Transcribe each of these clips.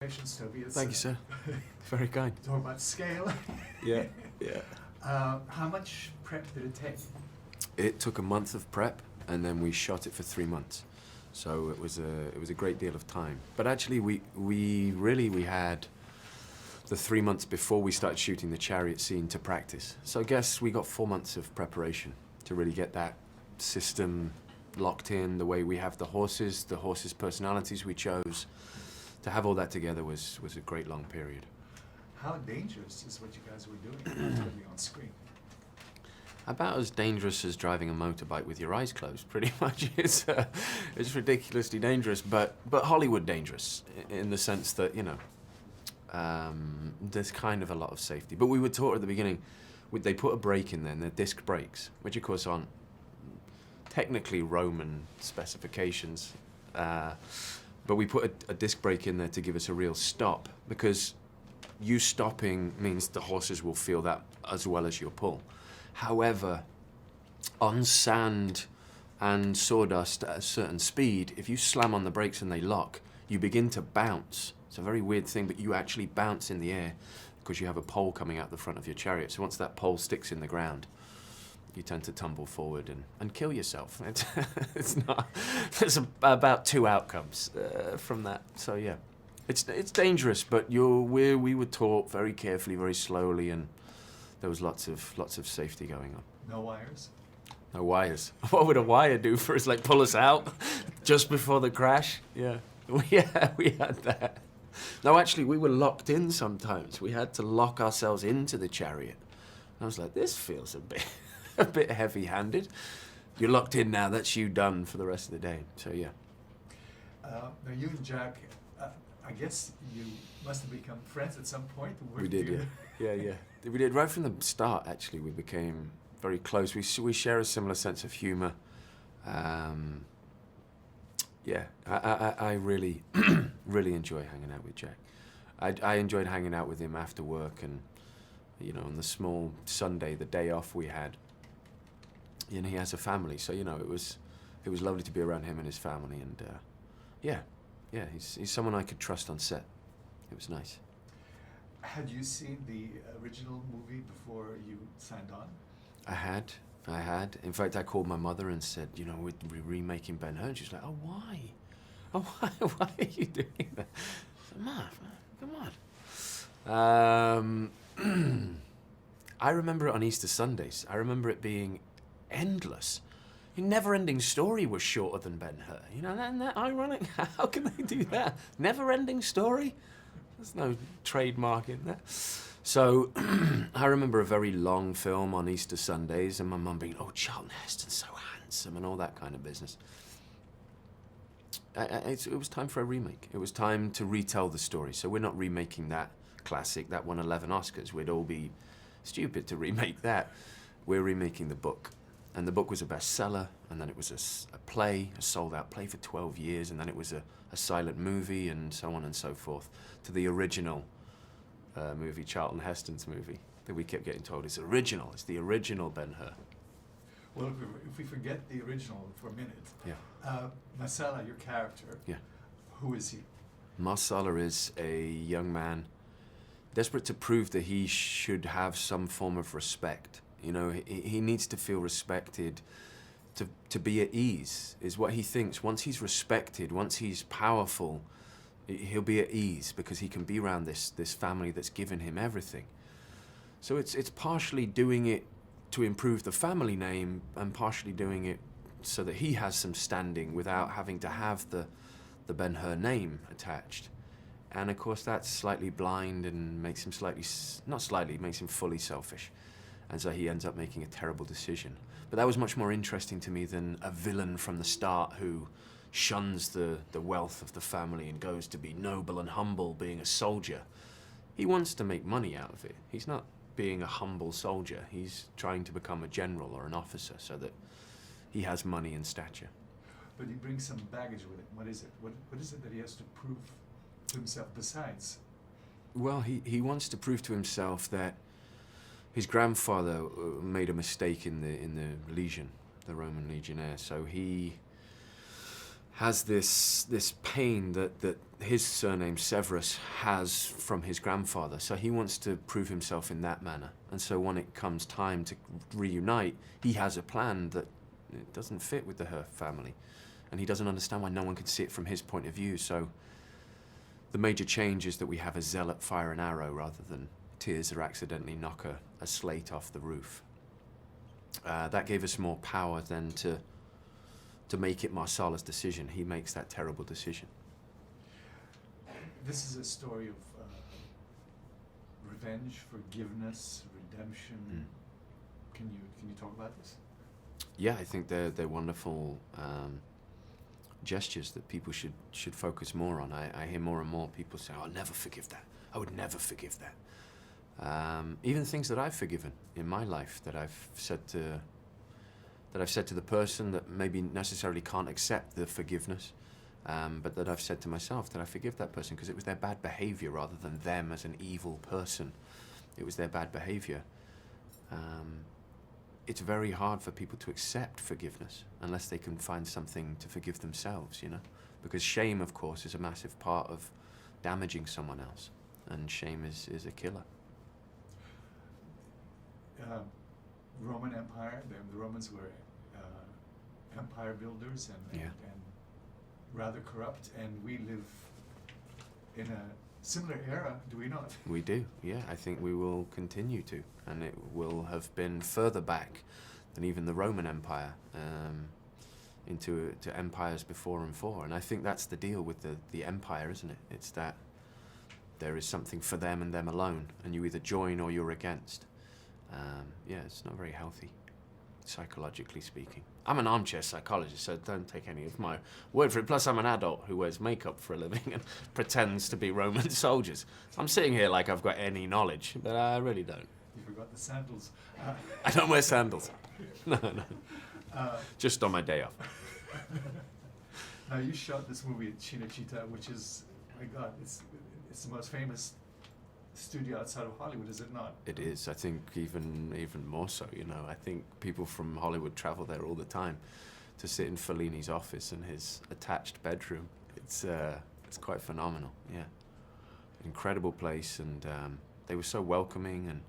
Toby. Thank you, sir. Very kind. Talk about scale. Yeah, yeah. How much prep did it take? It took a month of prep, and then we shot it for 3 months. So it was a great deal of time. But actually, we had the 3 months before we started shooting the chariot scene to practice. So I guess we got 4 months of preparation to really get that system locked in, the way we have the horses personalities we chose. To have all that together was a great long period. How dangerous is what you guys were doing to be on screen? About as dangerous as driving a motorbike with your eyes closed, pretty much. It's ridiculously dangerous, but Hollywood dangerous in the sense that, you know, there's kind of a lot of safety. But we were taught at the beginning, they put a brake in there, and they're disc brakes, which of course aren't technically Roman specifications. But we put a disc brake in there to give us a real stop, because you stopping means the horses will feel that as well as your pull. However, on sand and sawdust at a certain speed, if you slam on the brakes and they lock, you begin to bounce. It's a very weird thing, but you actually bounce in the air because you have a pole coming out the front of your chariot. So once that pole sticks in the ground, you tend to tumble forward and kill yourself. There's about 2 outcomes from that. So yeah, it's dangerous, but we were taught very carefully, very slowly, and there was lots of safety going on. No wires? No wires. What would a wire do for us? Like pull us out just before the crash? Yeah, we had that. No, actually, we were locked in sometimes. We had to lock ourselves into the chariot. I was like, this feels a bit heavy-handed. You're locked in now, that's you done for the rest of the day. So yeah. Now you and Jack, I guess you must have become friends at some point. We did, yeah. Yeah. We did right from the start, actually. We became very close. We share a similar sense of humor. Yeah, I really, really enjoy hanging out with Jack. I enjoyed hanging out with him after work, and you know, on the small Sunday, the day off we had. You know, he has a family, so you know, it was lovely to be around him and his family, and yeah, he's someone I could trust on set. It was nice. Had you seen the original movie before you signed on? I had. In fact, I called my mother and said, you know, we're remaking Ben-Hur. And she's like, oh, why? Oh, why are you doing that? I said, Mom, come on. I remember it on Easter Sundays. I remember it being endless. A never-ending story was shorter than Ben-Hur. You know, isn't that ironic? How can they do that? Never-ending story? There's no trademark in that. So I remember a very long film on Easter Sundays, and my mum being, oh, Charlton Heston's so handsome, and all that kind of business. It was time for a remake. It was time to retell the story. So we're not remaking that classic that won 11 Oscars. We'd all be stupid to remake that. We're remaking the book. And the book was a bestseller, and then it was a play, a sold-out play for 12 years, and then it was a silent movie, and so on and so forth, to the original movie, Charlton Heston's movie, that we kept getting told is original. It's the original Ben-Hur. Well, if we forget the original for a minute, yeah. Messala, your character, yeah. Who is he? Messala is a young man desperate to prove that he should have some form of respect. You know, he needs to feel respected, to be at ease, is what he thinks. Once he's respected, once he's powerful, he'll be at ease because he can be around this family that's given him everything. So it's partially doing it to improve the family name, and partially doing it so that he has some standing without having to have the Ben-Hur name attached. And of course that's slightly blind and makes him makes him fully selfish. And so he ends up making a terrible decision. But that was much more interesting to me than a villain from the start who shuns the wealth of the family and goes to be noble and humble, being a soldier. He wants to make money out of it. He's not being a humble soldier. He's trying to become a general or an officer so that he has money and stature. But he brings some baggage with him. What is it? What is it that he has to prove to himself besides? Well, he wants to prove to himself that his grandfather made a mistake in the Legion, the Roman legionnaire, so he has this pain that his surname Severus has from his grandfather. So he wants to prove himself in that manner. And so when it comes time to reunite, he has a plan that it doesn't fit with the Hur family. And he doesn't understand why no one can see it from his point of view. So the major change is that we have a zealot fire an arrow rather than tears that accidentally knock a slate off the roof. That gave us more power than to make it Messala's decision. He makes that terrible decision. This is a story of revenge, forgiveness, redemption. Can you talk about this? Yeah, I think they're wonderful gestures that people should focus more on. I hear more and more people say, "Oh, I'll never forgive that. I would never forgive that." Even things that I've forgiven in my life that I've said to the person that maybe necessarily can't accept the forgiveness, but that I've said to myself that I forgive that person because it was their bad behavior rather than them as an evil person. It was their bad behavior. It's very hard for people to accept forgiveness unless they can find something to forgive themselves, you know? Because shame, of course, is a massive part of damaging someone else, and shame is a killer. Roman Empire, the Romans were empire builders and rather corrupt, and we live in a similar era, do we not? We do, yeah. I think we will continue to, and it will have been further back than even the Roman Empire, to empires before and for. And I think that's the deal with the empire, isn't it? It's that there is something for them and them alone, and you either join or you're against. Yeah, it's not very healthy, psychologically speaking. I'm an armchair psychologist, so don't take any of my word for it. Plus, I'm an adult who wears makeup for a living and pretends to be Roman soldiers. So I'm sitting here like I've got any knowledge, but I really don't. You forgot the sandals. I don't wear sandals. No. Just on my day off. Now, you shot this movie at Cinecittà, which is, my God, it's the most famous studio outside of Hollywood, is it not? It is. I think even more so, you know. I think people from Hollywood travel there all the time to sit in Fellini's office in his attached bedroom. It's quite phenomenal, yeah. Incredible place, and they were so welcoming, and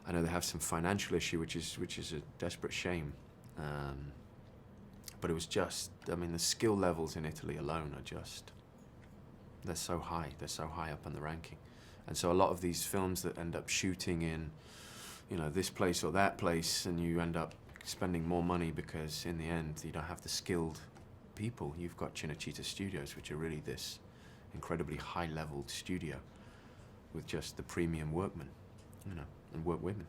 I know they have some financial issue, which is a desperate shame. But it was just, I mean, the skill levels in Italy alone are just, they're so high up on the ranking. And so a lot of these films that end up shooting in, you know, this place or that place, and you end up spending more money because in the end you don't have the skilled people. You've got Cinecittà Studios, which are really this incredibly high-leveled studio with just the premium workmen, you know, and work women.